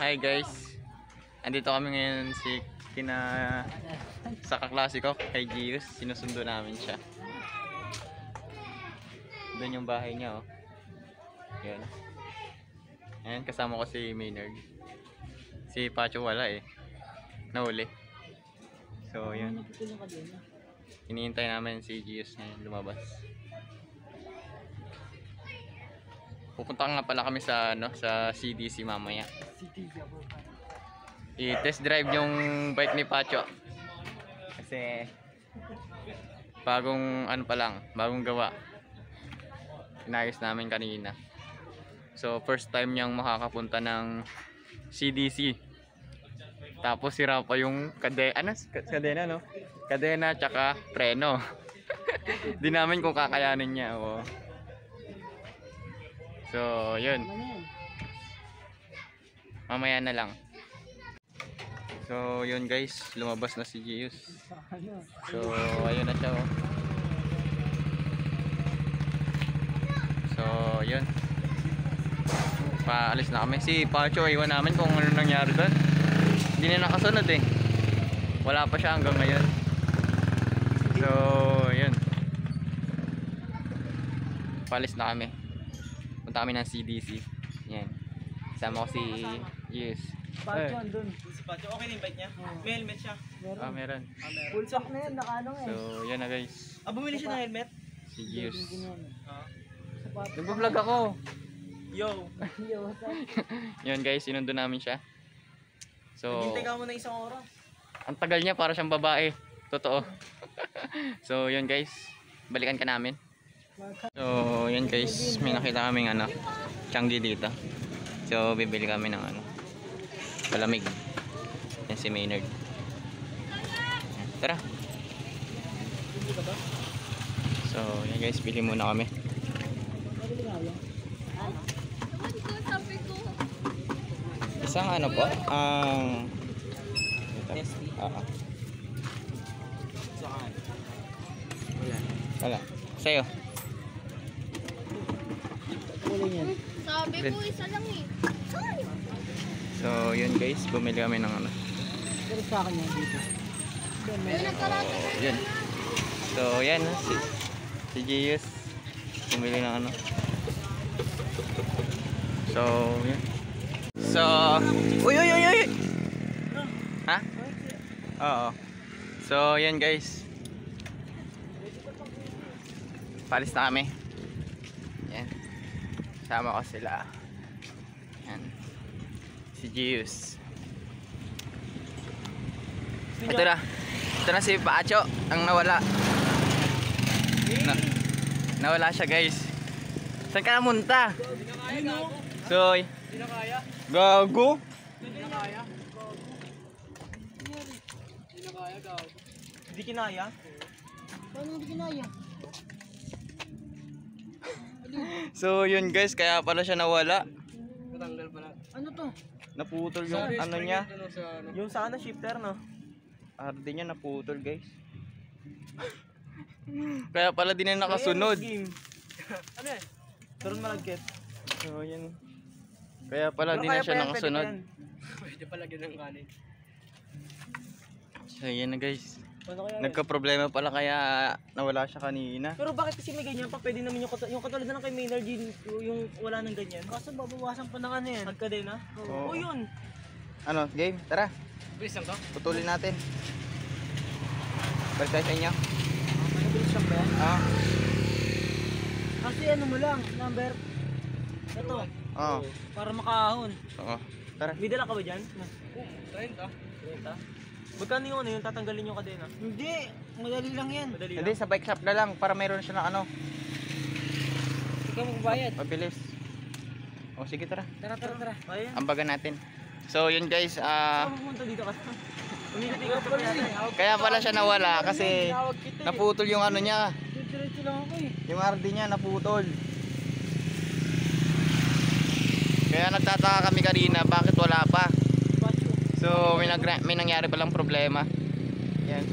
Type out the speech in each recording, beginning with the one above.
Hi guys. Andito kami ngayon sa kaklase ko, kay Gius. Sinusundo namin siya. Doon yung bahay niya, oh. Yan. Ayan, kasama ko si Maynard. Si Pacho wala eh. Nahuli. So, yun. Hinihintay namin si Gius na lumabas. Pupunta nga pala kami sa sa CDC mamaya. I-test drive yung bike ni Pacho. Kasi bagong bagong gawa. Inayos namin kanina. So first time niyang makakapunta ng CDC. Tapos sira pa yung kadena no? Kadena tsaka preno. Di namin kung kakayanin niya. Oh. So, yun. Mamaya na lang. So, yun guys. Lumabas na si Gius. So, ayun na siya, oh. So, yun. Paalis na kami. Si Pacho, iwan namin kung ano nangyari doon. Hindi na nakasunod eh. Wala pa siya hanggang ngayon. So, yun. Paalis na kami. Punta kami ng CDC. Yan. Kasama ko si Yes. Pacho andun. Si Pacho, okay na yung bike niya? May helmet siya? Ah, meron. Full sock na yun, nakaano eh. So, yan na guys. Bumili siya ng helmet? Si Yes. Ah. Nagpa-vlog ako. Yo. Yun guys, sinundo namin siya. So, Hintay ka mo ng isang oras. ang tagal niya para siyang babae. Totoo. So, yun guys. Balikan ka namin. So, yun guys, may nakita kaming Changi dito. So, bibili kami ng palamig. Yan si Maynard. Tara. So, yan guys, bili muna kami. Isang po? Wala. Sa'yo. Sabi ko isa lang eh. So, yun guys, bumili kami ng Pero sa akin yan dito. Yun. So, yan. Si Gius. Bumili ng So, yan. So, uy! Ha? Oo. So, yan guys. Palis na kami. Yan. Sama ko sila. Yan. Si Gius. Ito na si Pacho ang nawala. Nawala siya guys. Saan ka namunta? So, gago. Hindi kinaya? Paano hindi kinaya? So, yun guys, kaya pala siya nawala. Natanggal pala. Ano to? Naputol yung niya. Yung sana shifter no? RD niya naputol guys. Kaya pala din na nakasunod. Ano eh? Turun malagkit. So, yun. Kaya pala din na siya nakasunod. Pwede pala ganun kanin. So, yan na guys. Nagka-problema pala kaya nawala siya kanina. Pero bakit kasi may ganyan pa? Pwede naman yung katulad na lang kay Maynard yung wala nang ganyan. Kaso babawasan pa ng yan. Nagkadena? Oo. Yun. Game? Tara. Bilis lang to? Putulin natin. Balik tayo sa inyo. Bilis lang ba yan? Ah. Kasi mo lang, number. Ito. Oo. Para makaahon. Oo. Tara. May dala ka ba dyan? 30. Magkano yung tatanggalin yung kadena? Hindi, madali lang yan. Hindi, sa bike shop na lang para mayroon siya ng Ikaw magbayad. Mabilis. O sige, tara. Tara. Ayan. Ambagan natin. So, yun guys, Pumunta dito ka. kaya pala siya nawala kasi naputol yung niya. Diretso lang ako eh. Yung RD niya naputol. Kaya nagtataka kami kanina bakit wala pa. So, may nangyari palang problema. Yan.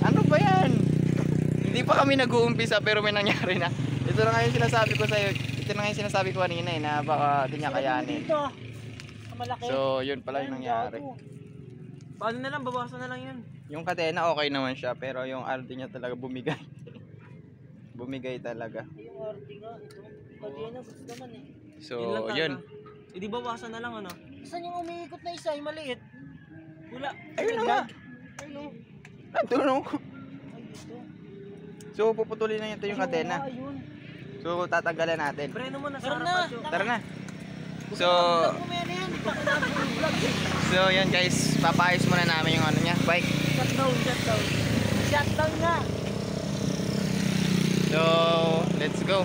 Ano ba yan? Hindi pa kami nag-uumpisa pero may nangyari na. Ito na nga yung sinasabi ko sa'yo. ito na nga yung sinasabi ko kanina eh, na baka di niya kayanin. Dito. Ang malaki. So, yun pala yung nangyari. Paano na lang, babawasan na lang yun. Yung kadena okay naman siya, pero yung RD niya talaga bumigay. Bumigay talaga. Yung RD nga, ito. Kadena, gusto naman eh. So, lang yun. Eh di bawasan na lang ano. Saan yung umiikot na isa, yung maliit? Wala. Ayun na nga. Ayun o. Nandun ko. Ay, dito. So, puputulin na ito yung kadena. Ayun. So, tatanggalan natin. Preno mo na sa harapan. Tara na. So, yun guys, papayos muna namin yung ano niya, bike. Shutdown. Shutdown nga. So, let's go.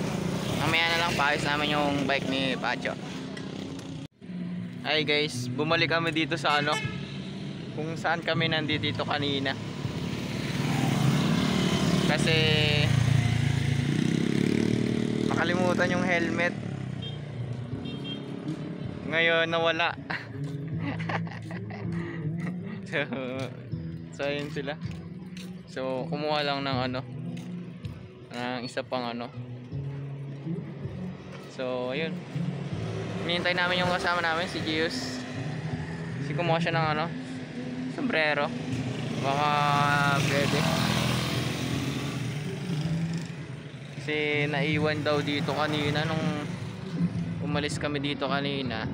Mamaya na lang paayos namin yung bike ni Pacho. Ay guys, bumalik kami dito sa ano, kung saan kami nandito kanina. Kasi makalimutan yung helmet. Ngayon nawala. so ayun sila. So kumuha lang ng ano, ng isa pang ano. So ayun, hinihintay namin yung kasama namin, si Gius. Kasi kumuha siya ng ano, sombrero. Baka pwede. Kasi naiwan daw dito kanina nung umalis kami dito kanina.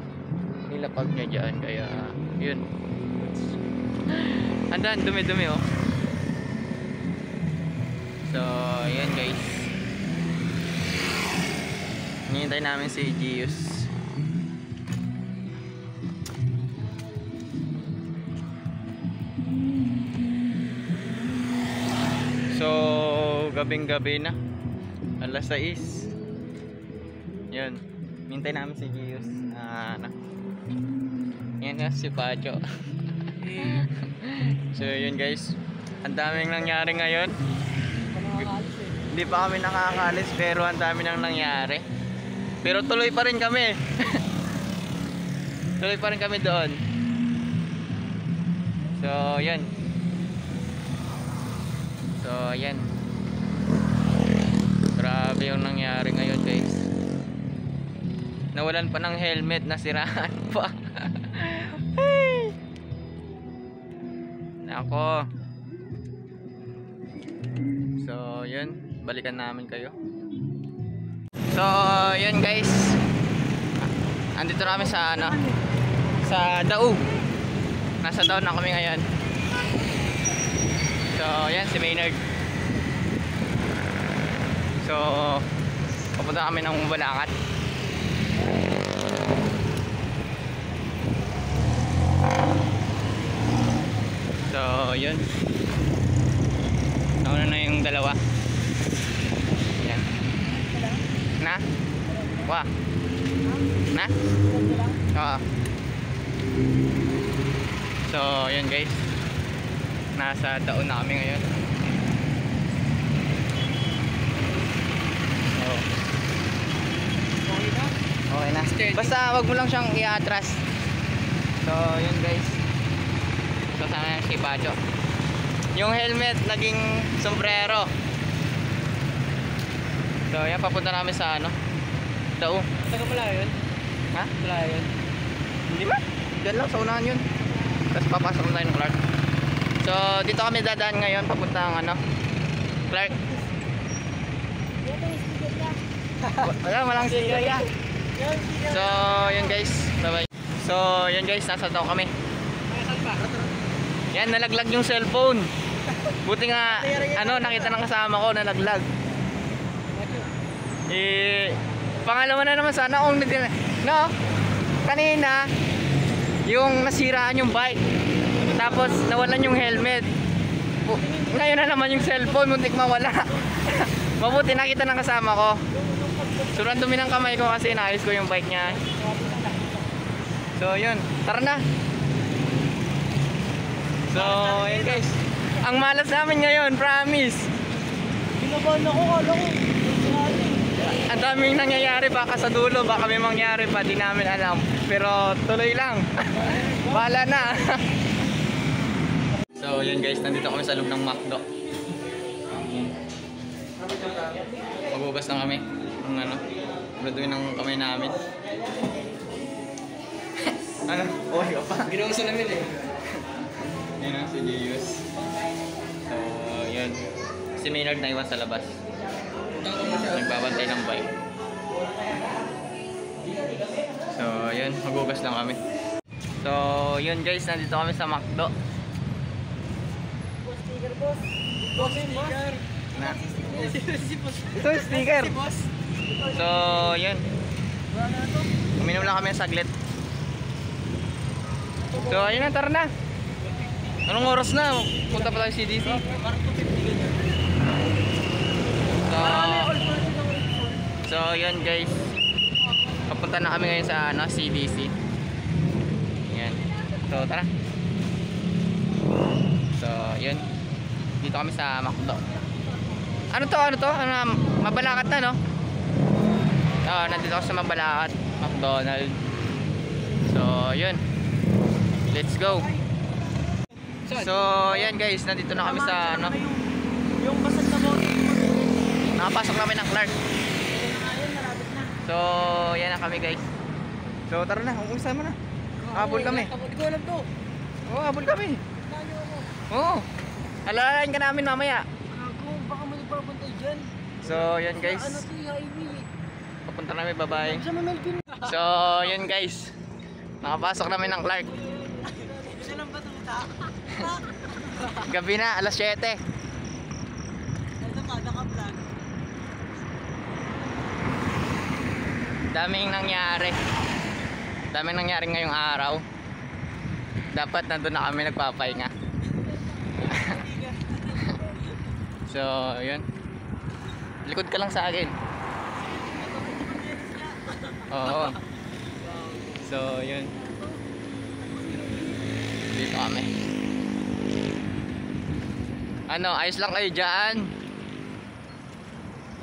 Nilapag niya dyan, kaya yun. Andan, dumi-dumi oh. So yan guys, hinihintay namin si Gius. So gabing-gabi na, alas 6. Yun, hinihintay namin si Gius. Yan na si Pacho. So yun guys, ang daming nangyari ngayon. Hindi pa kami nakakaalis pero ang dami nang nangyari. Pero tuloy pa rin kami. Tuloy pa rin kami doon. So yan. So yan. Grabe yung nangyari ngayon guys. Nawalan pa ng helmet, nasiraan pa. Nako. So yun, balikan namin kayo. So yun guys, andito na kami sa ano, sa Daug. Nasa Daug na kami ngayon. So yan si Maynard. So papunta kami ng Bulacat. So yun, nauna na yung dalawa. Yan. Na? Wa? Na? Oo. So yun guys, nasa Daug na kami ngayon. So, okay na. Basta wag mo lang siyang i-atras. So yun guys, kasama si Pacho. Yung helmet naging sombrero. So yan, papunta namin sa ano, Daug. Taga pala yun? Ha? Pala yun? Hindi ba? Diyan lang sa unahan yun. Tapos papasok na tayo ng Clark. So dito kami dadaan ngayon, papunta ng ano, Clark. Wala, walang sticker yan. So yun guys, bye bye. So yun guys, nasa Daug kami. Yan, nalaglag yung cellphone. Buti nga, ano, nakita ng kasama ko, nalaglag. Pangalawa na naman sana kung no, kanina yung nasiraan yung bike, tapos nawalan yung helmet. Ngayon na naman yung cellphone, muntik mawala. Mabuti nakita ng kasama ko. Sobrang dumi ng kamay ko kasi inaayos ko yung bike niya. So yun, tara na. So yun guys, ang malas namin ngayon, promise. Kinabahan ako, kala ko. Ang daming nangyayari, baka sa dulo, baka may mangyari pa, di namin alam. Pero tuloy lang. Bahala na. So yun guys, nandito kami sa loob ng McDo. Maghugas na kami ng ano, Graduin ng kamay namin. Ano? Uy, ka pa. Ginawa sa namin eh. Yun ang si Gius. So, yun. Si Maynard na iwan sa labas. Nagbabantay ng bike. So, yun. Magugas lang kami. So, yun guys. Nandito kami sa McDo. Sticker, boss. Boss, sticker. Na. Si boss. Ito yung sticker. Si boss. So, yun. Wala na to. Uminom lang kami ng saglit. So, ayun na. Tara na. Anong oras na? Punta pa tayo CDC. Parang 250 ganyan. So, yun guys. Papunta na kami ngayon sa CDC. Yan. So, tara. So, yun. Dito kami sa McDo. Ano to? Mabalakat na, no? Nandito ako sa Mabalakat. McDonald. So, yun. Let's go. So, yan guys. Nandito na kami sa, Yung basag na bote. nakapasok namin ng Clark. Ayun, malapit na. So, yan na kami guys. So, tara na. Umisa mo na. Habol kami. Hindi ko alam to. Oo, habol kami. Tayo ako. Oo. Alalayan ka namin mamaya. Ako, baka may papuntay dyan. So, yan guys. Ano to yung highway? Papunta namin, bye-bye. Sa Melvin. So, yan guys. Nakapasok namin ng Clark. Isa lang ba ito? Gabi na, alas 7. Ito pa, naka-vlog. Daming nangyari. Daming nangyari ngayong araw. Dapat nandun na kami nagpapahinga. So, yun. Likod ka lang sa akin. Oo. So, yun. Dito kami. Ano, ayos lang kayo dyan.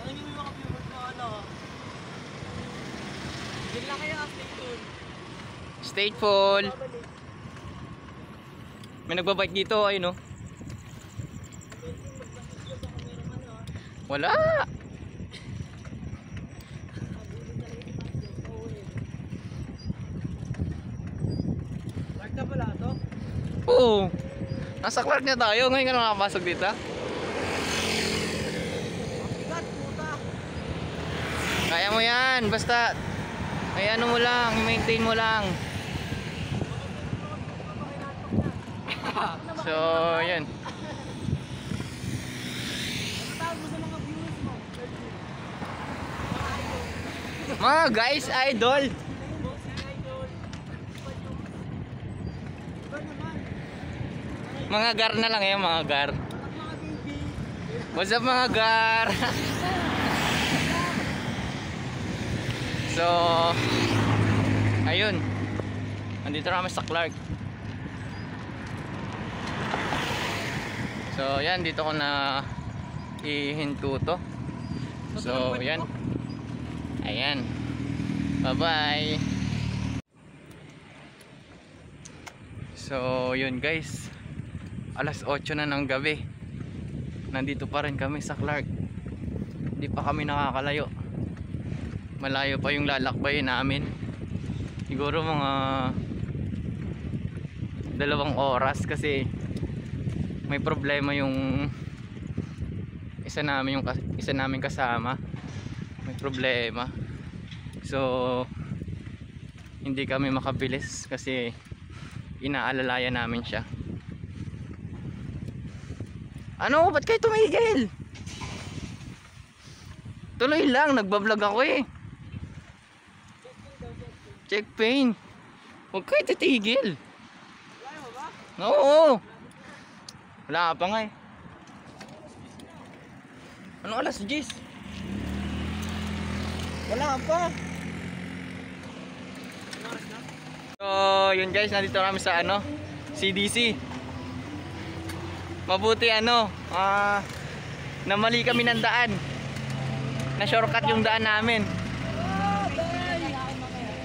Ano yung mga viewers mo, ano? Yun lang kayo update dun. Stateful. May nagbabike dito, ayun no. Wala. Clark na pala to? Oo. Nasa Clark na tayo. Ngayon ka nakapasok dito. Bigat, puta. Kaya mo yan. Basta ay ano mo lang, i-maintain mo lang. So, yun. Ano tawag mo sa mga viewers mo? Mga guys, idol. Boss, idol. Iba naman. Mga gar na lang yan, mga gar. Mga baby. What's up mga gar? So, ayun. Nandito na kami sa Clark. So, yan. Dito ko na ihinto to. So, yan. Ayan. Bye-bye. So, yun guys. Alas 8 na ng gabi. Nandito pa rin kami sa Clark. Hindi pa kami nakakalayo. Malayo pa yung lalakbayin namin. Siguro mga 2 oras kasi may problema yung isa namin kasama. May problema. So hindi kami makabilis kasi inaalalayan namin siya. Ano? Ba't kayo tumigil? Tuloy lang, nagbablog ako eh. Check pain. Huwag kayo titigil. Wala mo ba? Oo. Wala ka pa nga eh. Anong alas 10? Wala pa. So, yun guys, nandito kami sa CDC. Mabuti namali kami ng daan. Na shortcut yung daan namin.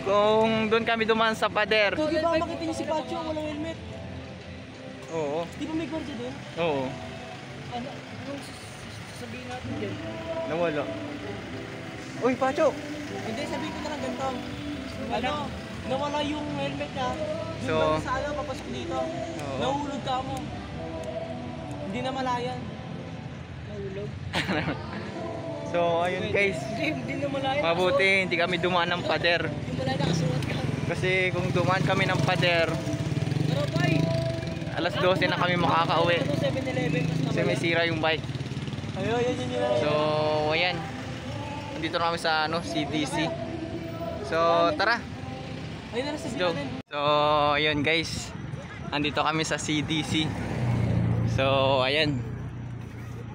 Kung doon kami dumaan sa pader. Pogi ba makita niyo si Pacho walang helmet? Oo. Di ba may gwardiya doon? Oo. Ano? Anong sasabihin natin dyan? Nawala. Uy, Pacho. Hindi, sabihin ko na lang ganito. Ano, nawala yung helmet niya. So, Yung sa ano, papasok dito. Oo. Nahulog ka mo. Hindi na malayan. Nahulog? So, ayun guys. Hindi na malayan. Mabuti hindi kami dumaan ng pader. Hindi malayan, nakasuot ka. Kasi kung dumaan kami ng pader, Pero boy, alas 12 na kami makakauwi. Ano, 7-Eleven. Kasi may sira yung bike. Ayun, yun. So, ayan. Nandito na kami sa ano, CDC. So, tara. Ayun na, Let's go. So, ayun guys. Nandito kami sa CDC. So, ayan.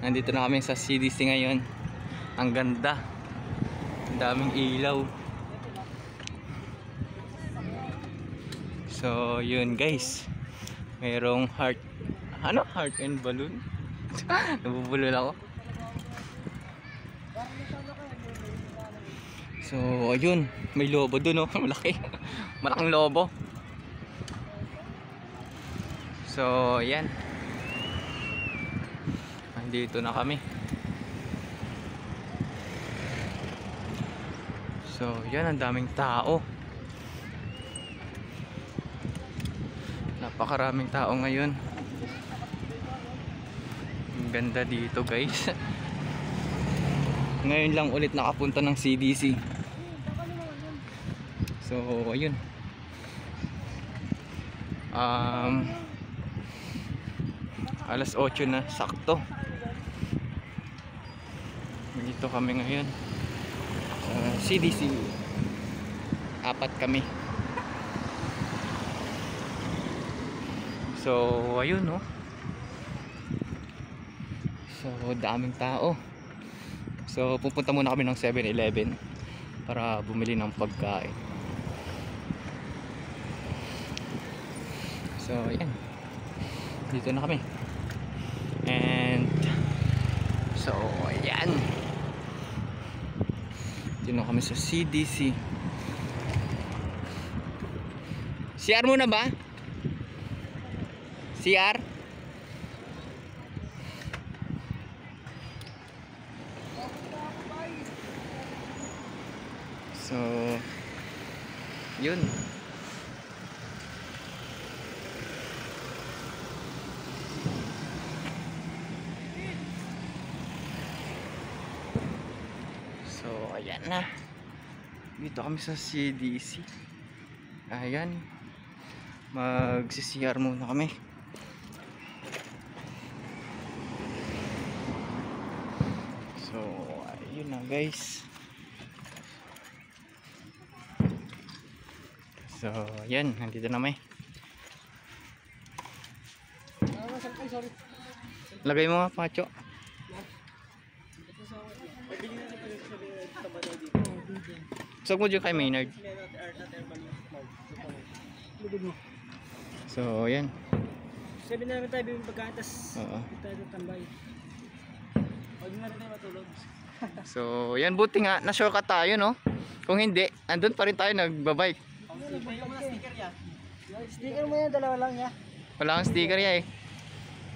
Nandito na kami sa CDC ngayon. Ang ganda. Ang daming ilaw. So, yun guys. Mayroong heart. Ano? Heart and balloon? Nabubulol ako. So, ayun. May lobo dun, oh. Malaki. Malaking lobo. So, ayan. Nandito na kami. So, yan. Ang daming tao. Napakaraming tao ngayon. Ang ganda dito, guys. Ngayon lang ulit nakapunta ng CDC. So, ayun. Alas 8 na, sakto. Dito kami ngayon. CDC. 4 kami. So, ayun, no. So, daming tao. So, pupunta muna kami ng 7-Eleven para bumili ng pagkain. So, ayan. Dito na kami. And so, ayan. Dito na kami sa CDC. CR muna ba? CR? So, yun. So, ayan na. Dito kami sa CDC. Ayan. Mag-CR muna kami. So, ayun na guys. So, ayan. Nandito na may. Lagay mo nga, Pacho. Sog mo dyan kay Maynard. So, ayan. Sabi na namin tayo bibing pagkain, tas Oo. tayo tambay. Huwag na rin tayo matulog. So, ayan. Buti nga, na-shortcut tayo, no? Kung hindi, andun pa rin tayo nagbabike. Sticker mo yan, dalawa lang ya. Wala kang sticker ya eh.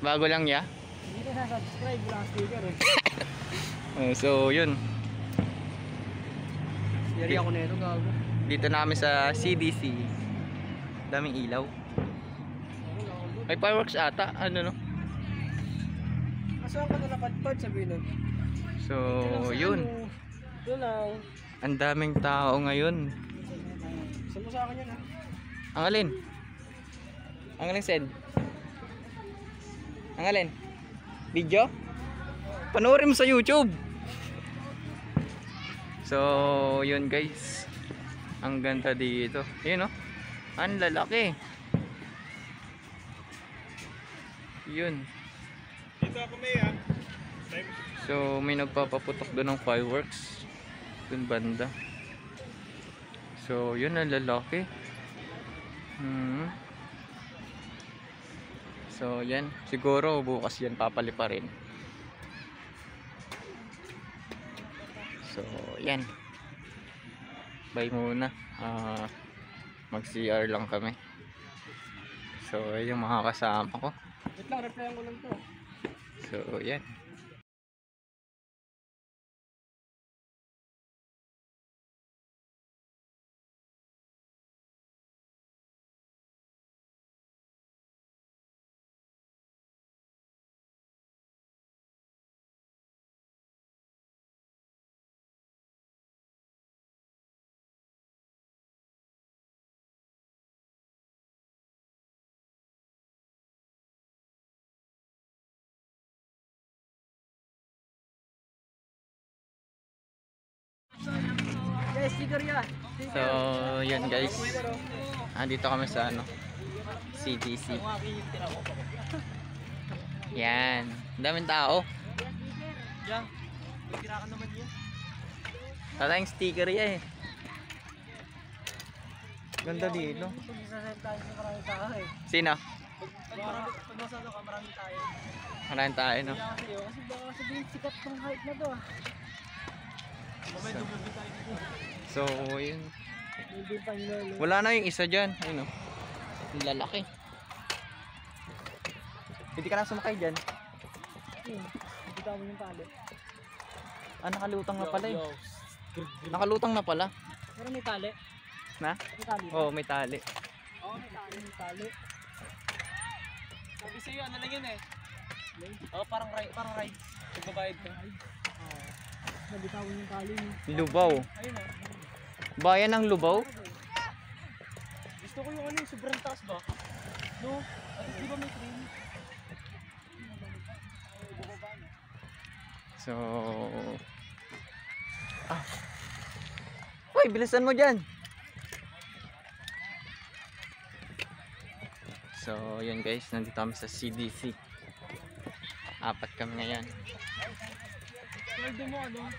Bago lang ya. Hindi ka sa-subscribe, wala kang sticker eh. So, yun. Yari ako na ito, gago. Dito na kami sa CDC. Daming ilaw. May fireworks ata. Ano no? Kasaan ka na napadpad, sabihin nun. So, yun. Ito lang. Ang daming tao ngayon. Saan mo sa akin yan ha? Ang alin? Ang alin said? Ang alin? Video? Panoorin mo sa YouTube. So, yun guys. Ang ganda dito. Yun, no? Ang lalaki. Yun. Dito ako may ha. So, may nagpapaputok doon ng fireworks. Doon banda. So, yun ang lalaki. So, yan. Siguro bukas yan papalipa rin. So, yan. Bye muna. Mag-CR lang kami. So, yung mga kasama ko. Wait lang, replyan ko lang to. So, yan. sticker yan. So, yun guys. Dito kami sa ano, CDC. Yan. Daming tao. Yan. Tira ka naman yan. Tatayang sticker yan eh. Ganda dito. Isasend tayo sa maraming tao eh. Sino? Pag masalo ka, maraming tayo. Maraming tayo, no? Kaya kasi kasi baka sabihin sikat ng height na to ah. Mamaya dumabi tayo dito. So, yun. Hindi pa nyo. Wala na yung isa dyan. Ayun, no? Ang lalaki. Hindi ka na sumakay dyan. Hindi ka mo yung tali. Nakalutang na pala eh. Nakalutang na pala. Pero may tali. Na? May tali. Oo, may tali. Oo, may tali. May tali. Sabi sa'yo, ano lang yun eh. Oo, parang ride. Pagbabayad ka. Oo. Nabitawan yung tali. Lubaw. Ayun o. Bayan ng Lubaw? Gusto ko yung ano yung sobrang taas ba? No? At di ba may train? So... Uy, bilisan mo dyan! So, yun guys. Nandito kami sa CDC. 4 kami ngayon. Sweldo mo ano?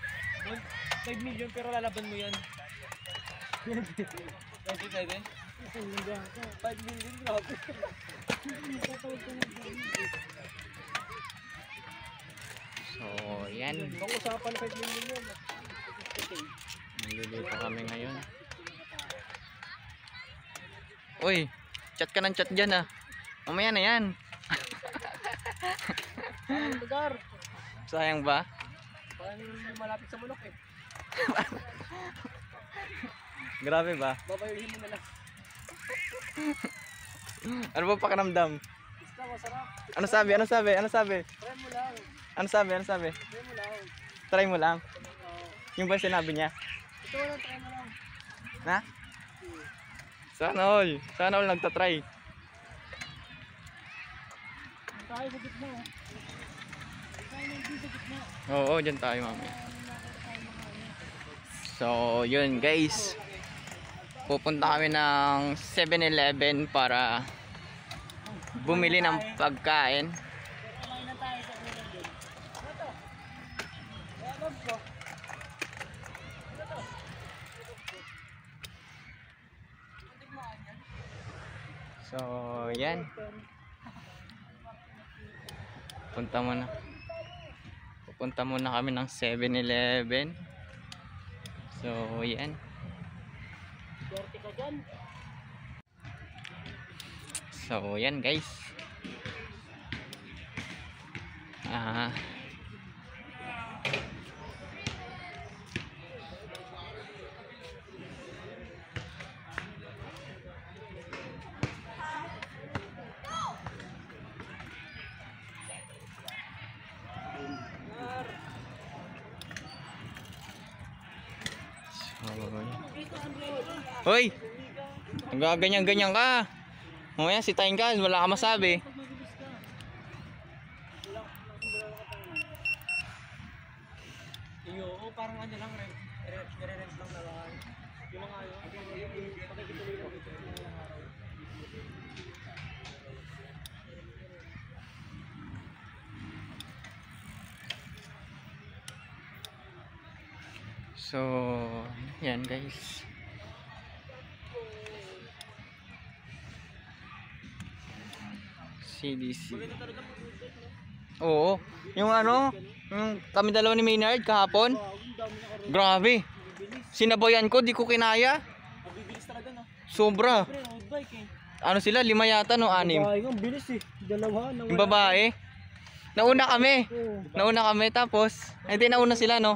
5 million pero lalaban mo yan. Pwede? 5 million grabe. So, yan. Kung usapan 5 million yun. Nandito kami ngayon. Uy, chat ka ng chat dyan ah. Mamaya na yan. Ang lugar. Sayang ba? Parang malapit sa Manok eh. Grabe ba? Babayuhin mo na lang. Ano ba pakiramdam? Basta masarap. Ano sabi? Try mo lang. Ano sabi? Try mo lang. Try mo lang. Oo. Yung ba sinabi niya? Ito lang, try mo lang. Na? Sana all nagtatry. Tayo sa gitna oh. Tayo nandito sa gitna. Oo, dyan tayo mamaya. So, yun guys. Pupunta kami ng 7-Eleven para bumili ng pagkain. Kumain na tayo sa Eleven. Ano to? Ewan ko. So, yan. Pupunta muna kami ng 7-Eleven. So, yan. Swerte ka dyan. So, yan guys. Hoy! Nagaganyan-ganyan ka. Mamaya si Tayin ka, wala ka masabi. Oo, parang ano lang, nire-rent lang na lang. Yung mga ayaw, pakikituloy ko ito ng ilang araw. So, yan guys. CDC. Oo. Yung ano, yung kami dalawa ni Maynard kahapon. Grabe. Sinabayan ko, di ko kinaya. Mabibilis talaga no. Sobra. Pre, road bike eh. Ano sila, 5 yata no, 6. Babae ang bilis eh. Dalawa na Yung babae. Nauna kami. Oo. Nauna kami tapos, hindi nauna sila no.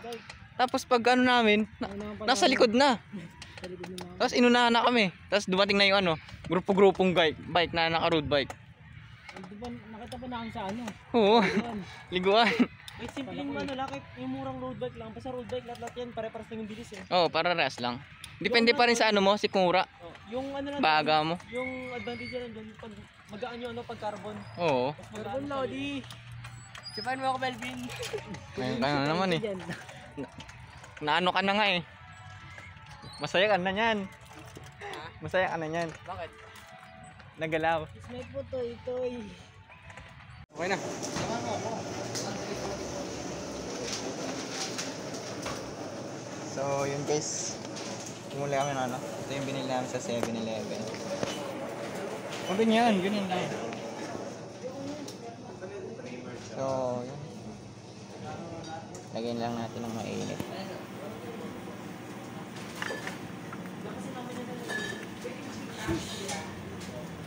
Tapos pag ano namin, nasa likod na. Sa likod ng mga. Tapos inunahan na kami. Tapos dumating na yung ano, grupo-grupong bike na naka-road bike. Di ba, nakita pa na kami sa ano? Oo, Yan. liguan. May simpleng ano lang, kahit yung murang road bike lang. Basta road bike, lahat yan, pare-paras lang yung bilis eh. Oo, para rest lang. Depende pa rin sa ano mo, si Kura. Oh, yung ano lang, Baga mo. yung advantage yan dyan, pag magaan yung ano, pag carbon. Oo. Carbon Lodi! Sipain mo ako, Melvin. Kaya naman eh. Naano ka na nga eh. Masaya ka na yan. Masaya ka na yan. Bakit? Nagalaw. May po toy. Okay na. So, yun guys. Tumuli kami na ano. Ito yung binili namin sa 7-Eleven. O, ganyan. Ganyan lang. So, yun. Lagyan lang natin ng mainit.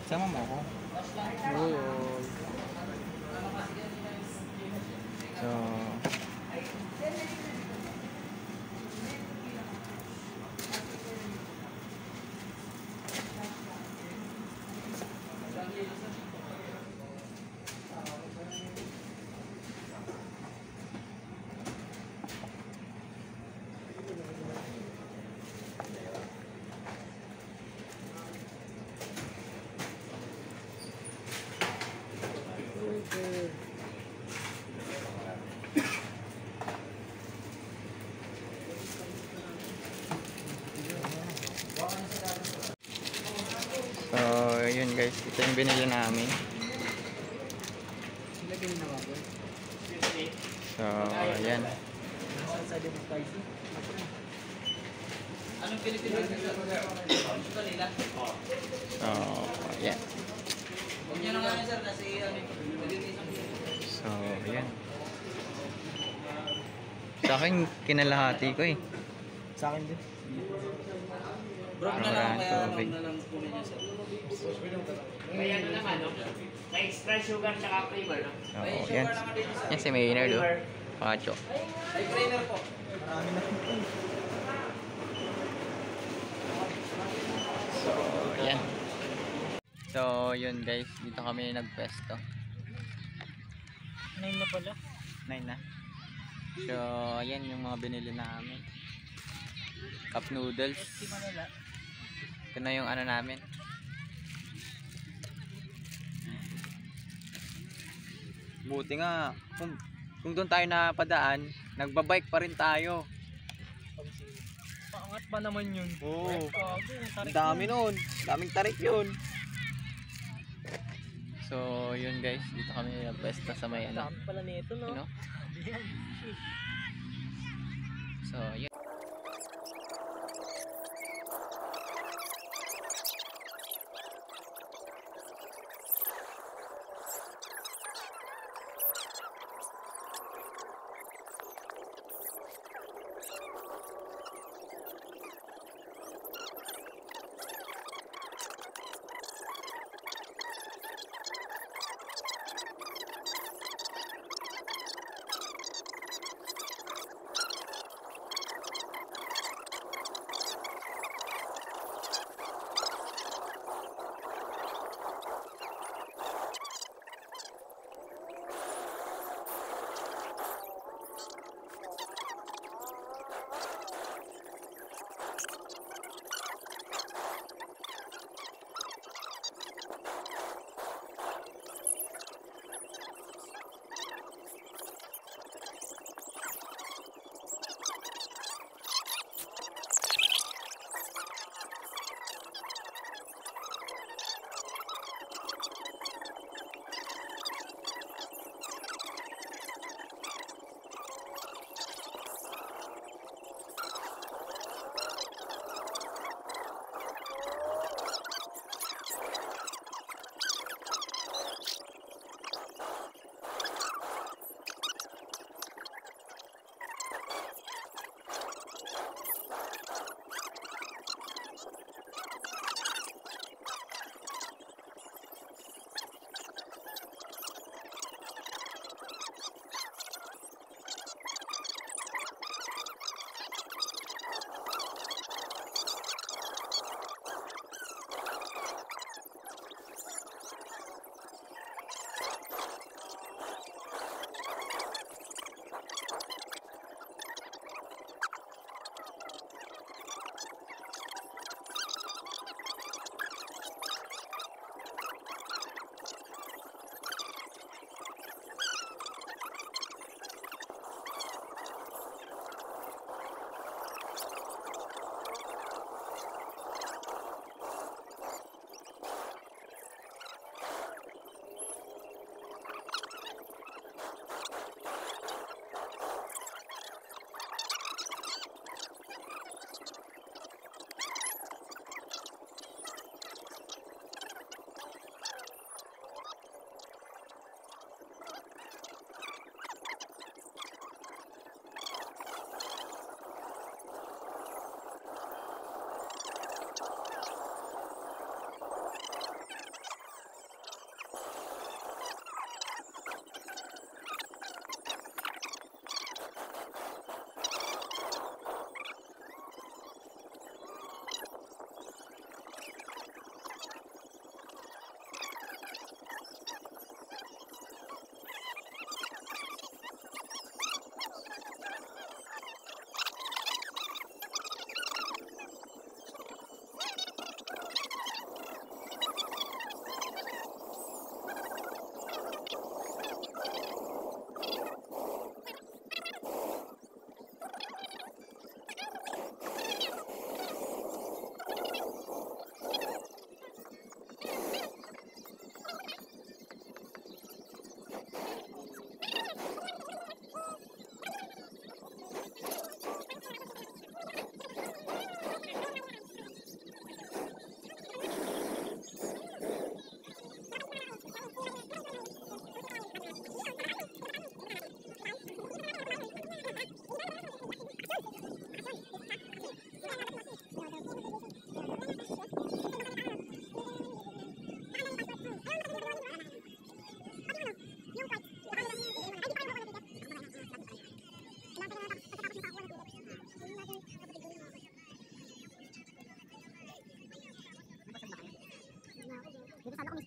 Sama mo ako. So, yun guys, ito yung binili namin. So, ayan. Anong Pilipino? So, ayan. Huwag niyo na nga sir kasi So, ayan. Sa akin, kinalahati ko eh. sa akin din. Bro, na lang kaya na lang kunin niya sir. May ano naman, no? May extra sugar tsaka flavor, no? So, ayan. Yan si Maynard, oh. Pacho. Ay, trainer po. Marami na. So, ayan. So, yun guys. Dito kami nagpesto. 9 na pala. 9 na. So, ayan yung mga binili namin. Cup noodles. Ito na yung ano namin. Buti nga, kung doon tayo napadaan, nagbabike pa rin tayo. Paangat pa naman yun. Oo. Ang Ang dami nun. Daming tarik yun. So, yun guys. Dito kami nagpesta sa may ano. dami pala nito, no? You know? So, yun.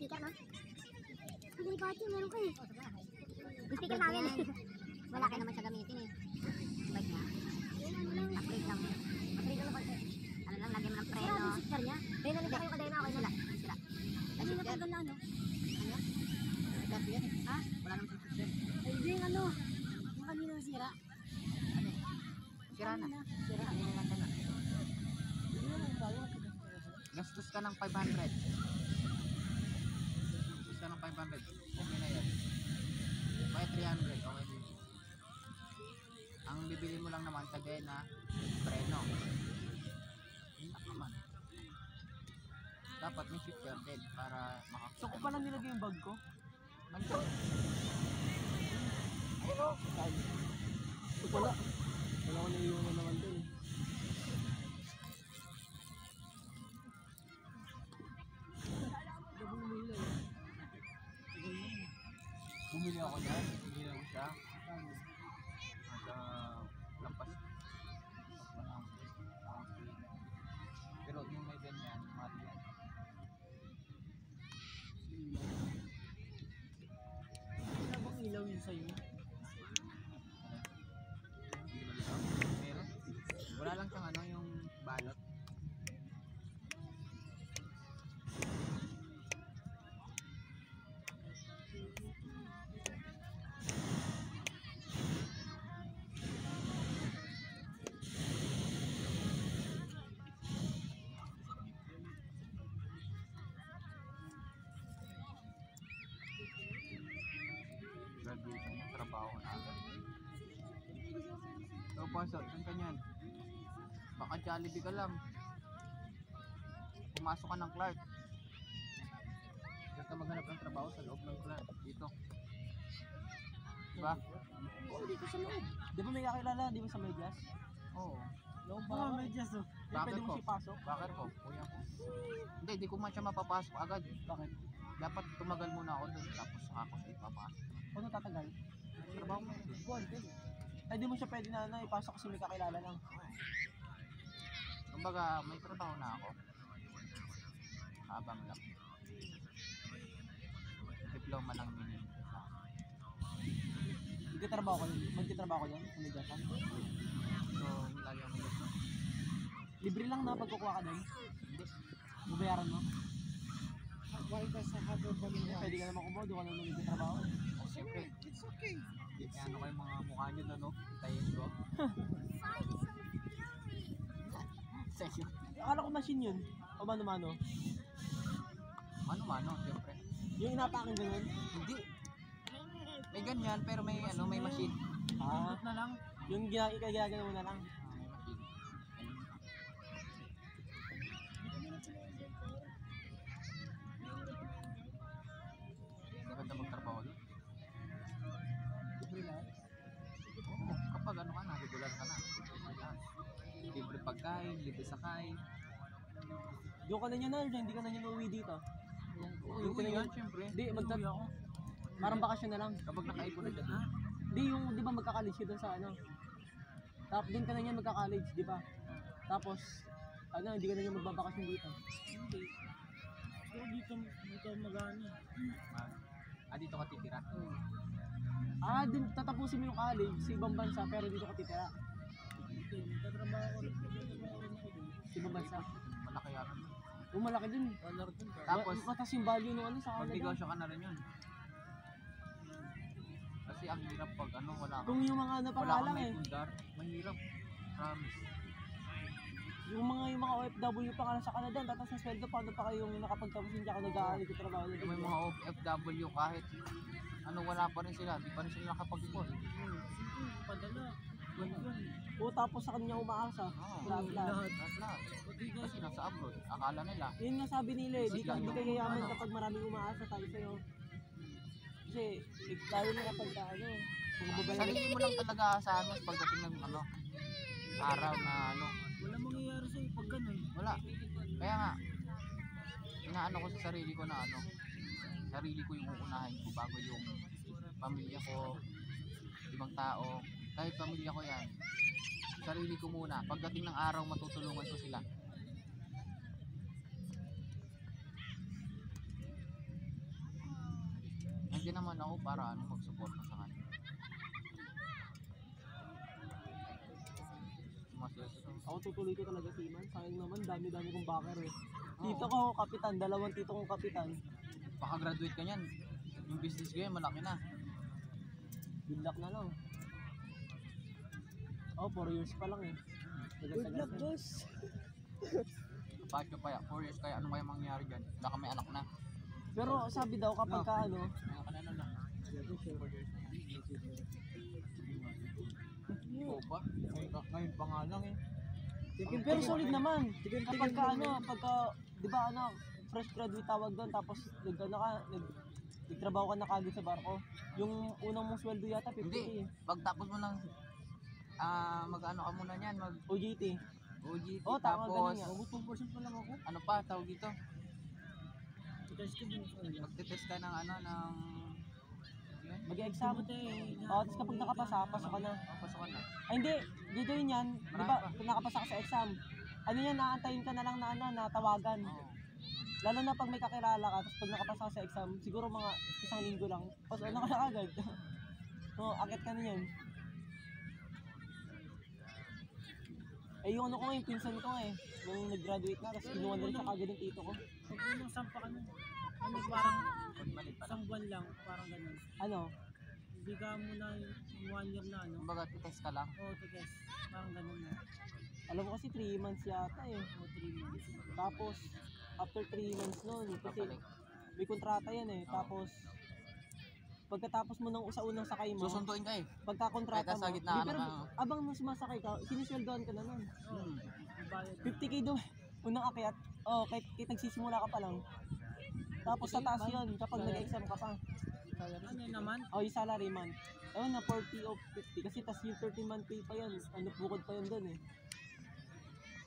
speaker, no? Hindi ba ito? Meron ko eh. Yung speaker namin eh. Malaki naman siya gamitin eh. Bike niya. Upgrade lang. Upgrade lang konti. Ano lang, lagyan mo ng preno. Sira yung speaker niya. Preno nito kayo kadena, okay sila. Sila. Kasi natanggal na ano? Ano? Ha? Wala naman sa speaker. Ay, hindi yung ano. Yung kanina nasira. Ano? Sira na. Sira. Ano na lang na. Gastos ka ng 500. Gastos ka ng 500. Okay na yan. May 300. Okay din. Ang bibili mo lang naman kadena, preno. Yun na naman. Dapat may shifter din para So kung pala nilagay yung bag ko? Nandun. So pala. Wala ko naiiwan naman dun eh. Bumili ako dyan. Bumili ako siya. Nasa lampas. Pero yung may ganyan, mali yan. Wala bang ilaw yun sa'yo? Meron. Wala lang siyang ano, yung balot. Graduation yung trabaho na agad. So, pasok, saan ka niyan? Baka Jollibee ka lang. Pumasok ka ng Clark. Diyan ka maghanap ng trabaho sa loob ng Clark. Dito. Diba? Oo, dito sa loob. Di ba may kakilala? Di ba sa medyas? Oo. Loob ba? Oo, medyas oh. Bakit Pwede mo po? siya pasok? Bakit po? Kuya ko. Hindi, di ko man siya mapapasok agad. Bakit? Dapat tumagal muna ako doon. Tapos saka ako siya ipapasok. Kung tatagal? Trabaho mo yun. Buwan, pwede. Ay, di mo siya pwede na ipasok kasi may kakilala lang. Kumbaga, may trabaho na ako. Habang lang. Diploma lang minimum. Magkatrabaho ko yun? Magkatrabaho ko yun? Sa medyasan? So, lagi ako dito. Libre lang na pagkukuha ka doon? Hindi. Babayaran mo? Pwede Pwede ka naman kumuha, doon ka naman magkatrabaho. Siyempre. It's okay. Ano kayo mga mukha nyo na, no? Tayin ko. Sa'yo. Akala ko machine yun. O mano-mano. Mano-mano, siyempre. Yung inapakan ganun? Hindi. May ganyan, pero may ano, may machine. Ah, na lang. Yung ginagano mo na lang. May machine. Maganda magtrabaho doon. Oo, kapag ano ka na, regular ka na. Libre pagkain, libre sakay. Doon ka na niya na, hindi ka na niya uuwi dito. Yung yan, siyempre. Hindi, parang bakasyon na lang. Kapag nakaipon na dyan. Hindi, yung, di ba magka-college ka doon sa ano? Tapos doon ka na niya magka-college, di ba? Tapos, ano, hindi ka na niya magbabakasyon dito. Hindi. So, dito mag-ano. Dito ka titira. Ah, din tatapusin mo yung college sa ibang bansa pero dito ka titira. Hindi, magtatrabaho ko rin. Sa ibang bansa. Malaki yan. Malaki din. Tapos, Matas yung value ng ano sa Canada. magnegosyo ka na rin yun. Kasi ang hirap pag ano, wala ka. Kung yung mga Wala napangalang kang may eh. pundar. Mahirap. Promise. Yung mga OFW pa nga sa Canada, tatas na sweldo, paano pa kayong nakapagtapos hindi ako nag-aaral ko trabaho nila? Yung may mga OFW kahit ano, wala pa rin sila. Di pa rin sila nakapag-ipon. Padala. O tapos sa kanya umaasa. Oo. Lahat. Lahat. Kasi nasa abroad. Akala nila. Yun nga sabi nila eh, di kayo yaman kapag maraming umaasa tayo sa'yo. Kasi, lalo na kapag ano, kung babayaran. Sarili mo lang talaga asahan mo pagdating ng ano, araw na ano. Wala mangyayari sa'yo pag gano'n. Wala. Kaya nga, inaano ko sa sarili ko na ano, sarili ko yung uunahin ko bago yung pamilya ko, ibang tao, kahit pamilya ko yan. Sarili ko muna. Pagdating ng araw, matutulungan ko sila. nandiyan naman ako para ano, mag-suporta sa kanya. Ako tutuloy ko talaga Seaman. Sayang naman, dami-dami kong backer eh. Oo. Tito ko, kapitan. Dalawang tito kong kapitan. Baka graduate ka niyan. Yung business ko yan, malaki na. Good luck na lang. Oh, 4 years pa lang eh. Good luck, boss. Bakit ka pa, 4 years kaya, ano kaya mangyari dyan? Baka may anak na. Pero sabi daw kapag ka ano, Mga kanano lang. 4 years na yan. Oo ba? Ngayon pa nga lang eh. pero solid naman. Kapag ka ano, pagka, di ba ano, fresh graduate tawag doon, tapos nagtrabaho ka na kagad sa barko. Yung unang mong sweldo yata, 50K Hindi. eh. Pagtapos mo ng mag-ano ka muna niyan, OJT. OGT, Oh, tama, tapos ganun nga. 2% pa lang ako. ano pa tawag dito? Test ko din sa kanila. Magte-test ka ng ano ng yun? Mag-exam. Tapos kapag nakapasa, pasok ka na. Pasok ka na. Ay hindi, gagawin yan. Di Marami ba, pa. kung nakapasa ka sa exam, ano yan, naantayin ka na lang na ano, na tawagan. Oo. Lalo na pag may kakilala ka, tapos pag nakapasa ka sa exam, siguro mga 1 linggo lang, pas ano ka na agad. No, akit ka na yan. Eh yung ano ko yung pinsan ko eh, nung nag-graduate na, tapos kinuha na rin siya kagad ng tito ko. Pag unang sampa ka nun, ano parang Pagbalit pa lang. isang buwan lang, parang ganun. Ano, Hindi ka muna yung 1 year na ano, Kumbaga, test ka lang. o tigas, parang ganun na. alam mo kasi 3 months yata eh. O 3 months. Tapos, after 3 months nun, kasi Babalik. may kontrata yan eh. Oo. Tapos, pagkatapos mo ng sa unang sakay mo, Susunduin ka eh. pagkakontrata Kahit sa mo, gitna, di, ano pero ka. abang nung sumasakay ka, sinisweldohan ka na nun. Hmm. Yung bayad. 50K daw, unang akyat, oh, kahit nagsisimula ka pa lang. Tapos sa taas yun, kapag nag-exam ka pa. Ano yun naman? Oh, yung salary man. Ewan na, 40 o 50. Kasi tas yung 13-month pay pa yun. Ano, bukod pa yun dun eh.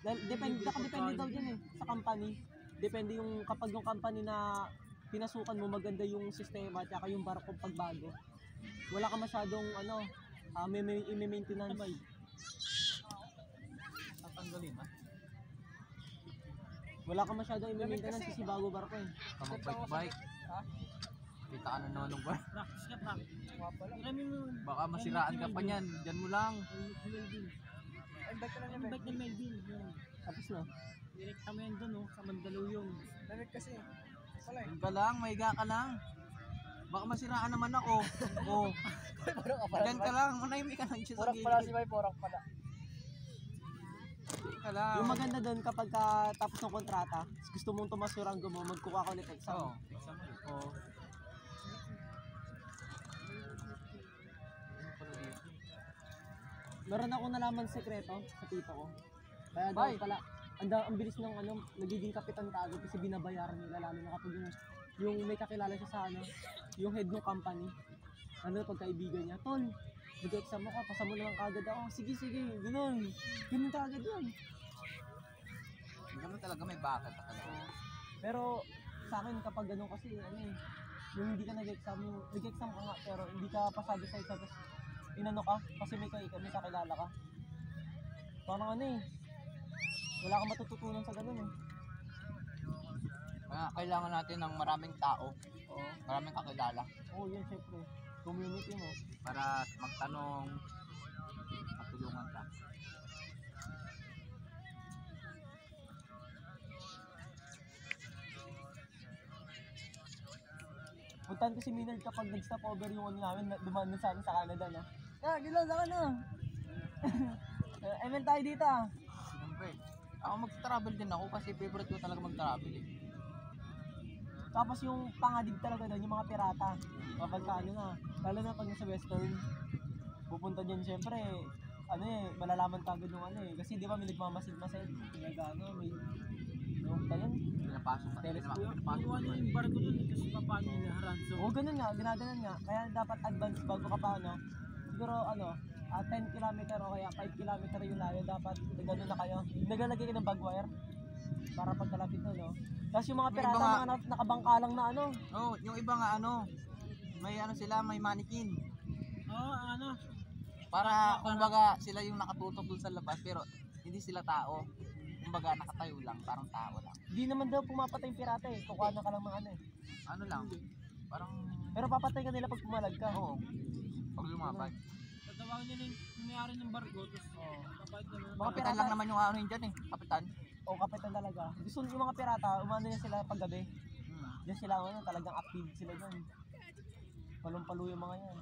Depende, nakadepende daw dyan eh, sa company. Depende yung, kapag yung company na pinasukan mo, maganda yung sistema, tsaka yung barko pagbago. Wala ka masyadong, ano, may maintenance. Tatanggalin ha. Wala ka masyadong i-maintenance kasi bago barko eh. Kamag-bike. Kita ka na naman ng bar. Practice ka, practice. Marami mo, Baka masiraan ka pa niyan. Diyan mo lang. Melvin. Ang bike ng Melvin. Yun. Tapos na. Direkta mo yan dun, sa Mandaluyong. Diyan ka lang. Mahiga ka lang. Baka masiraan naman ako. Oo. Diyan ka lang. Manahimik ka lang siya sa gilid. May Porak pala. Diyan ka lang. Yung maganda doon kapag tapos ng kontrata, gusto mong tumasuranggo mo, magkuha ka ulit exam. Oo. Exam ulit. Oo. Meron akong nalaman sekreto sa tito ko. Kaya daw Ay. pala, ang bilis ng ano, nagiging kapitan kaagad kasi binabayaran nila lalo na kapag yung may kakilala siya sa ano, yung head ng company. Ano pagkaibigan niya, tol, mag-exam ako, pasa mo naman kaagad ako. Sige, ganun. Ganun kaagad yun. Ganun talaga may bakit ka talaga. Pero sa akin kapag ganun kasi ano eh, yung hindi ka nag-exam, yung nag-exam ka nga pero hindi ka pasado sa isa tapos inano ka kasi may kakilala ka. Parang ano eh, wala kang matututunan sa ganun eh. Kaya kailangan natin ng maraming tao. Oo. Maraming kakilala. Oo, yun syempre. Community mo. Para magtanong, matulungan ka. Puntahan ko si Minard kapag nag-stop over yung ano namin, dumaan din sa amin sa Canada na. Ah, gila sa na. Emen tayo dito ah. Siyempre. Ako mag-travel din ako kasi favorite ko talaga mag-travel eh. Tapos yung pangadig talaga doon, yung mga pirata. Kapag ka ano na, lalo na pag nasa western, pupunta dyan syempre, ano eh, malalaman kagad yung ano eh. Kasi di ba may nagmamasid-masid, nag-ano, may, yung tayo. Pinapasok ka. Telescope. Pinapasok Kinuha ka. niya yung barko dun, kasi paano nila ransom. Oo, ganun nga, ginaganon nga. Kaya dapat advance bago ka pa ano. Siguro ano, 10 kilometer o kaya 5 kilometer yung layo, dapat gano'n na kayo. Naglalagay ka ng bag wire para pagkalapit nun, no? Tapos yung mga May pirata, iba nga- mga nakabangka lang na ano. Oh, yung iba nga ano, may ano sila, may mannequin. Oo, ano, Para kumbaga sila yung nakatutok dun sa labas pero hindi sila tao. Kumbaga nakatayo lang, parang tao lang. Di naman daw pumapatay yung pirata eh. Kukuha na ka lang ng ano eh. Ano lang, Parang, Pero papatay ka nila pag pumalag ka. oo. Pag lumapad. Tatawagin nila yung may-ari ng barko, tapos kapag Mga Kapitan pirata lang naman yung ano yun dyan eh. Kapitan. o kapitan talaga. Gusto yung mga pirata, umano yan sila paggabi. Diyan sila ano, talagang active sila doon. Palong-palo yung mga yan.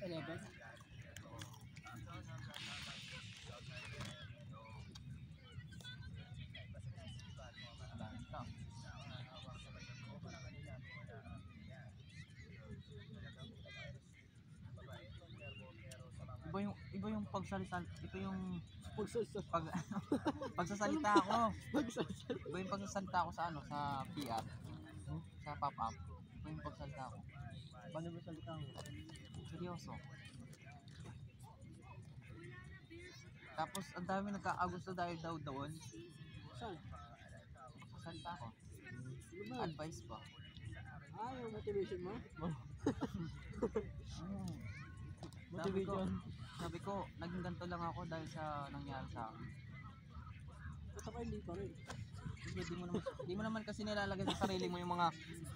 Eleven. Iba yung pagsalita, iba yung Pagsalsal. pagsasalita ko. Iba yung pagsasalita ko sa ano, sa PR. Sa pop-up. Iba yung pagsalita ko. Paano ba salita mo? Seryoso. Tapos ang dami nagkakagusto dahil daw doon. Saan? Pagsasalita ko. Ano ba? Advice ba? Yung motivation mo? Sabi ko, Motivation. sabi ko, naging ganito lang ako dahil sa nangyari sa akin. Basta ka hindi pa rin. Kasi di mo naman kasi nilalagay sa sarili mo yung mga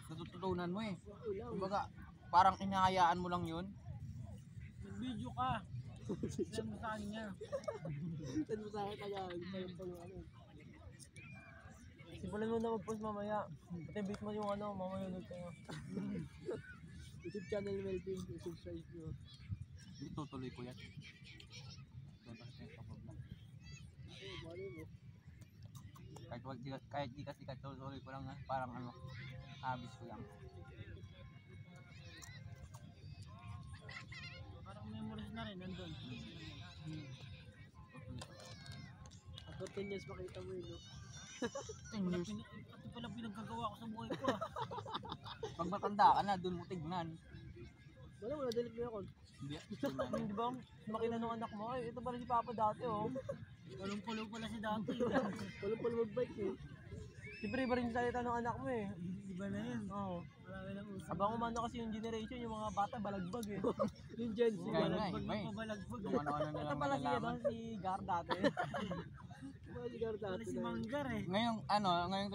natututunan mo eh. Kumbaga, parang inahayaan mo lang yun. Nag-video ka. Send mo sa kanya. Saan mo sa akin kaya? Sa'yo pa yung ano. Simulan mo na mag-post mamaya. Pati beat mo yung ano, mamaya nag kayo. YouTube channel ni Melvin, subscribe nyo. Hindi tutuloy ko yan. Mali mo. Kahit di kasi tutuloy ko lang parang ano, habis ko lang. Parang memories na rin, nandun. After 10 years makita mo yun, no? 10 years. Ito pala pinagkagawa ko sa buhay ko ah. Pag matanda ka na, dun mo tignan. Wala, delete mo yung account. Hindi. Di ba, makita nung anak mo, ay, ito pala si Papa dati, oh. Palong-palong pala si dati. Walang mag-bike, eh. Siyempre, iba rin yung salita ng anak mo, eh. Iba na yun. Oo. Marami lang usap. Abang umano kasi yung generation, yung mga bata, balagbag, eh. Yung Gen Z, Kaya nga, balagbag. iba eh. Pabalagbag. Kung ano-ano na Ito lang pala si, ano, nalalaman. si Gar dati. Ito si Gar Pala dati. si Manggar eh. Ngayong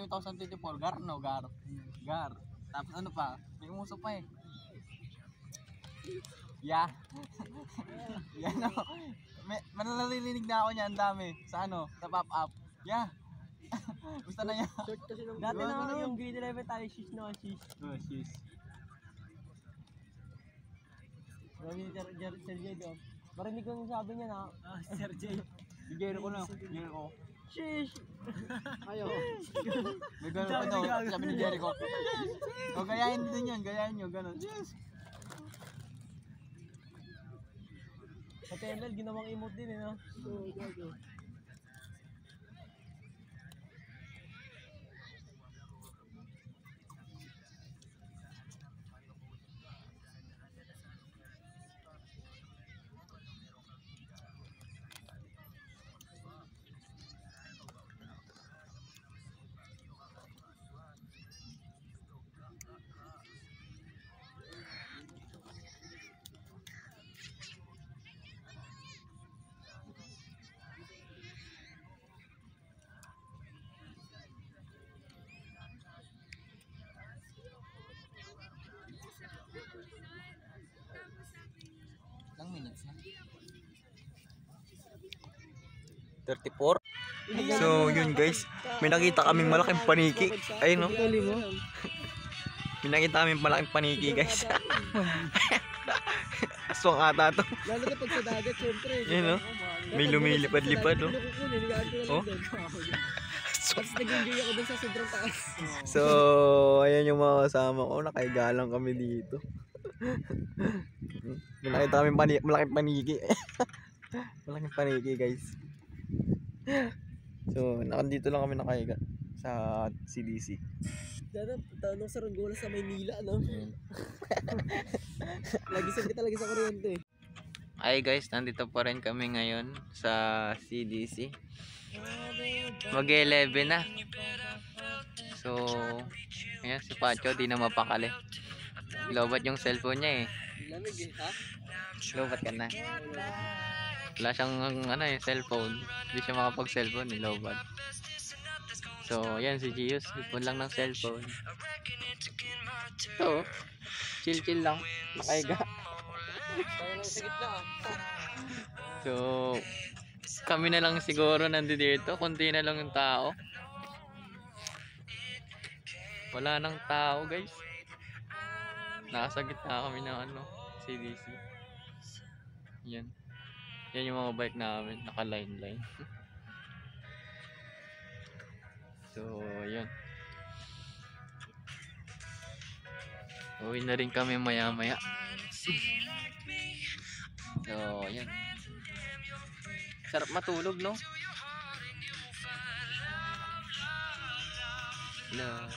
2024, Gar. Gar. Tapos ano pa, may umuso pa eh. Yeah. Yan o. Manalilinig na ako niya, ang dami. Sa ano, sa pop-up. Yeah. Gusto na yan. Short kasi nung... Dati na ano, yung grade 11 tayo, shish na, shish. Oh, jeez. Sabi ni Sergey doon. Marinig ko yung sabi niya na, Ah, Sir J. Jericho na. Jericho. shish! Ayaw. May gano'n pa daw, sabi ni Jericho. O, gayahin din yun, gayahin nyo, gano'n. Yes! Sa TNL, ginawang emote din, eh, no? So, gago. Ilang minutes na? 34. So yun guys, may nakita kaming malaking paniki. Ayun no. May nakita kaming malaking paniki guys. Aswang ata to. Lalo na pag sa dagat, syempre. Yun no. May lumilipad-lipad no. Oh. Tapos nag-enjoy ako dun sa sobrang taas. So ayan yung mga kasama ko. Nakahiga lang kami dito. May nakita kaming malaking paniki. Malaking paniki guys. So nakandito lang kami nakahiga sa CDC. Dada, tanong sa Rongola sa Maynila, no? Lagisan kita lagi sa kuryente. Ay guys, nandito pa rin kami ngayon sa CDC. Mag-11 na. So, ayan si Pacho, di na mapakali. Lobat yung cellphone niya eh. Lamig eh, ha? Lobat ka na. Wala siyang cellphone. Hindi siya makapag-cellphone eh, lobat. So, ayan si Gius, ipon lang ng cellphone. So, chill lang, nakahiga. Tayo lang sa gitna ah. So, kami na lang siguro nandito dito, kunti na lang yung tao. Wala nang tao, guys. Nasa gitna kami ng CDC. Yan. Yan yung mga bike namin, naka-line. So, yan. Uwi na rin kami maya-maya. So, yan. Sarap matulog, no? La.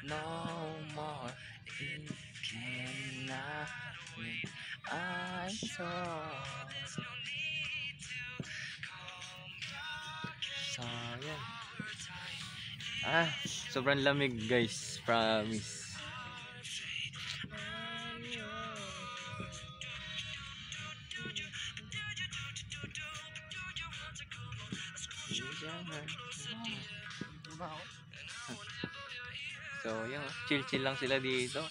No more, it cannot wait. I saw. So, yan. Sobrang lamig, guys. Promise. So, yan. Chill lang sila dito.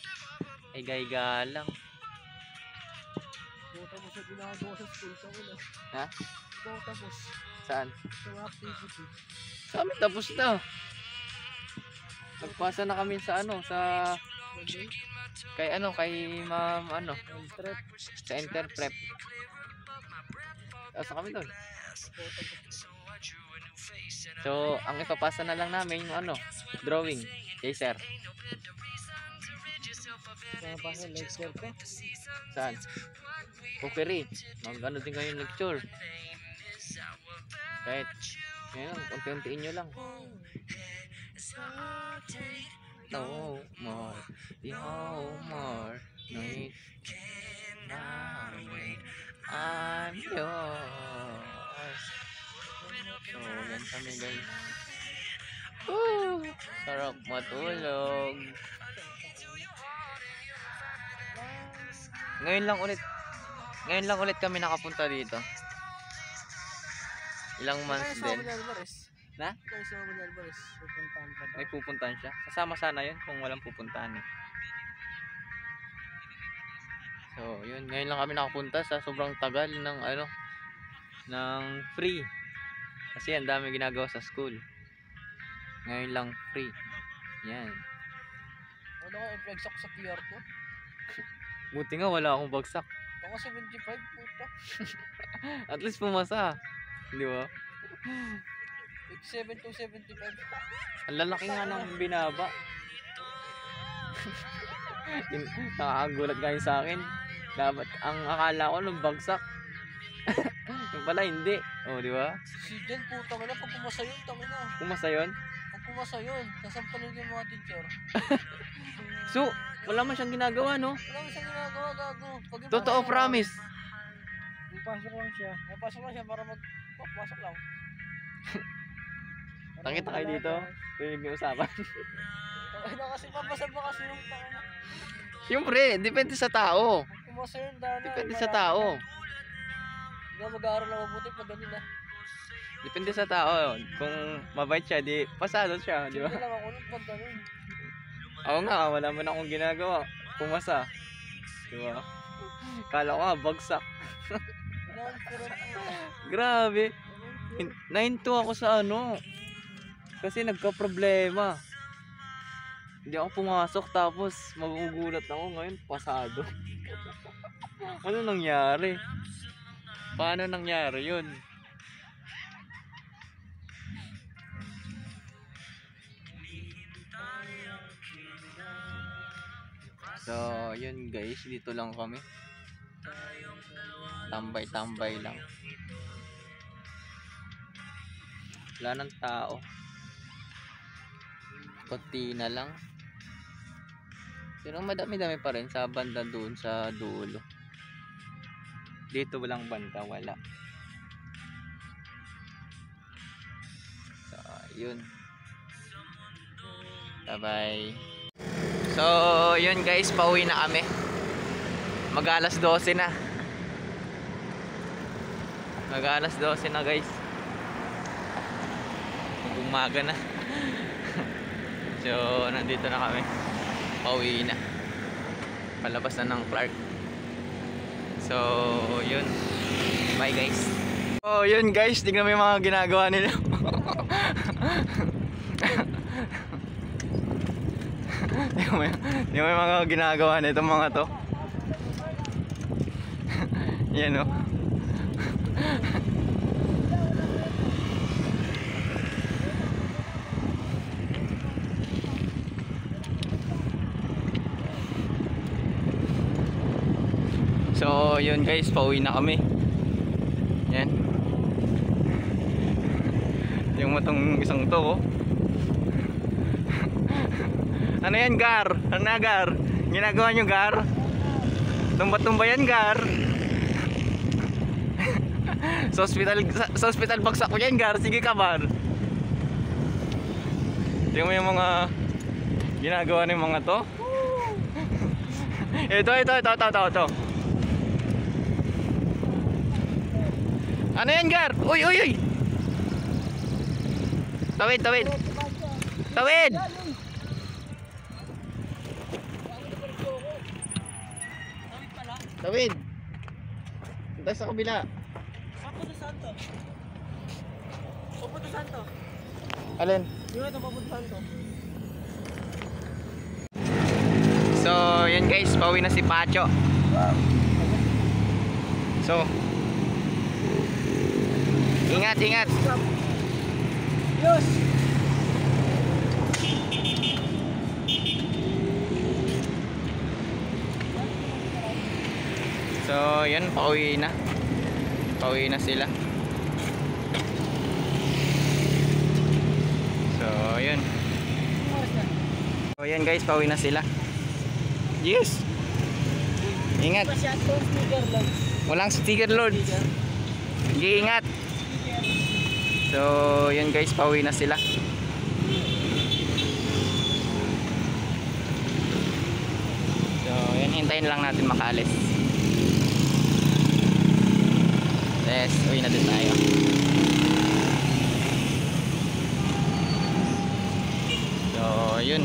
Ay, gay-ga lang. Tapos yung ginagawa sa school sa una. Ha? Tapos, Saan? sa mga activity. Sa amin tapos na. Nagpasa na kami sa Monday, kay ma'am trip. sa Interprep. Asa kami doon. So, ang ipapasa na lang namin yung drawing kay sir. Mga pasa, lecture ko. Saan? Cookery. Mag din kayo lecture. Kahit ngayon, unti-untiin nyo lang. No more, no it cannot wait. I'm yours. So, yan kami, guys. Woo! Sarap matulog. Ngayon lang ulit kami nakapunta dito. Ilang months din. Na? Kaya sa mga Alvarez, pupuntahan pa ba? May pupuntahan siya. Kasama sana yun kung walang pupuntahan eh. So, yun. Ngayon lang kami nakapunta sa sobrang tagal ng ng free. Kasi ang dami ginagawa sa school. Ngayon lang free. Yan. Ano ka, i-flex ako sa PR ko? Buti nga wala akong bagsak. Ako 75, puta. At least pumasa. Di ba? 7 to 75. Ang lalaki nga ng binaba. Nakakagulat nga yun sa akin. Dapat, ang akala ko nung bagsak. Yung pala hindi. O, di ba? Si Jen, puta ka na, pag pumasa yun, tangin na. Pumasa yun. Pag pumasa yun, nasampalin yung mga teacher. So, wala man siyang ginagawa, no? Wala mo siyang ginagawa, gago. Pag yung Totoo, pasok promise. Pasok lang siya. Pasok lang siya para pasok lang. Nakita kayo dito. Rinig yung usapan. Ay na kasi papasal ba kasi yung tangin. Siyempre, depende sa tao. Pag pumasa yun, dana. Depende sa tao. Hindi na mag-aaral na mabuti pag ganun na. Depende sa tao. Kung mabait siya, di pasado siya, di ba? Hindi lang ako nun pag ganun. Ako nga, wala man akong ginagawa. Pumasa. Di ba? Kala ko nga, bagsak. Grabe. 9-2 ako sa kasi nagka-problema. Hindi ako pumasok tapos magugulat ako ngayon, pasado. Ano nangyari? Paano nangyari yun? So, yun guys, dito lang kami. Tambay-tambay lang. Wala nang tao. Konti na lang. Pero madami-dami pa rin sa banda doon sa dulo. Dito walang banda, wala. So, yun. Bye-bye. So, yun guys, pauwi na kami. Mag-alas 12 na. Mag-alas 12 na guys. Umaga na. So, nandito na kami. Pauwi na. Palabas na ng Clark. So, yun. Bye guys. Oh, yun guys, tingnan mo yung mga ginagawa nila. Tingnan mo yung mga ginagawa nito mga to. Yan o. So, yun guys, pauwi na kami. Yan. Yung matong isang to, oh. Ano yan, Gar? Ano na, Gar? Ginagawa nyo, Gar? Tumba-tumba yan, Gar. Sa hospital bagsak ko yan, Gar. Sige ka, Bar. Tingnan mo yung mga ginagawa ng mga to. Ito. Ano yan, Gar? Uy! Tawid! Tawid! Punta sa kabila. Papunta saan to? Papunta saan to? Alin? Di ba ito papunta saan to? So, yan guys, pauwi na si Pacho. So, ingat. Yes! So, yan, pauwi na. Pauwi na sila. So, yun. So, yan guys, pauwi na sila. Yes! Ingat. Masyadong sticker lang. Walang sticker, Lord. Sige, ingat. So, yun guys, pauwi na sila. So, yan, hintayin lang natin makaalis. Yes, uwi na din tayo. So, yun.